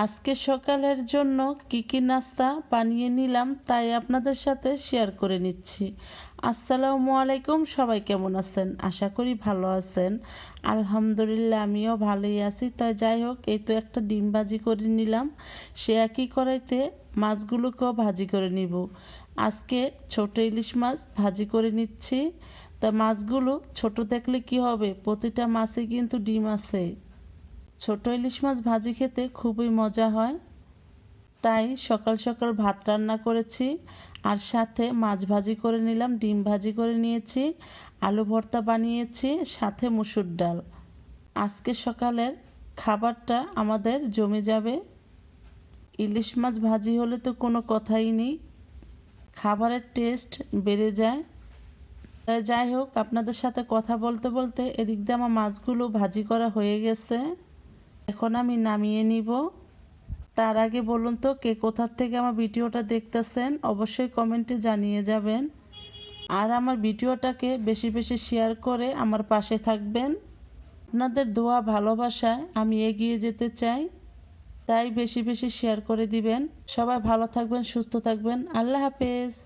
আজকে সকালের জন্য কি নাস্তা বানিয়ে নিলাম তাই আপনাদের সাথে শেয়ার করে নিচ্ছি। আসসালামু আলাইকুম, সবাই কেমন আছেন? আশা করি ভালো আছেন। আলহামদুলিল্লাহ আমিও ভালোই আছি। তাই যাই হোক, এই তো একটা ডিম ভাজি করে নিলাম। সে একই কড়াইতে মাছগুলোকেও ভাজি করে নিব। আজকে ছোট ইলিশ মাছ ভাজি করে নিচ্ছি। তা মাছগুলো ছোট দেখলে কি হবে, প্রতিটা মাছে কিন্তু ডিম আছে। ছোট ইলিশ মাছ ভাজি খেতে খুবই মজা হয়। তাই সকাল সকাল ভাত রান্না করেছি, আর সাথে মাছ ভাজি করে নিলাম, ডিম ভাজি করে নিয়েছি, আলু ভর্তা বানিয়েছি, সাথে মসুর ডাল। আজকে সকালের খাবারটা আমাদের জমে যাবে। ইলিশ মাছ ভাজি হলে তো কোনো কথাই নেই, খাবারের টেস্ট বেড়ে যায়। তাই যাই হোক, আপনাদের সাথে কথা বলতে বলতে এদিক দিয়ে আমার মাছগুলো ভাজি করা হয়ে গেছে। এখন আমি নামিয়ে নিব। তার আগে বলুন তো, কে কোথার থেকে আমার ভিডিওটা দেখতেছেন অবশ্যই কমেন্টে জানিয়ে যাবেন। আর আমার ভিডিওটাকে বেশি বেশি শেয়ার করে আমার পাশে থাকবেন। আপনাদের দোয়া ভালোবাসায় আমি এগিয়ে যেতে চাই, তাই বেশি বেশি শেয়ার করে দিবেন। সবাই ভালো থাকবেন, সুস্থ থাকবেন। আল্লাহ হাফেজ।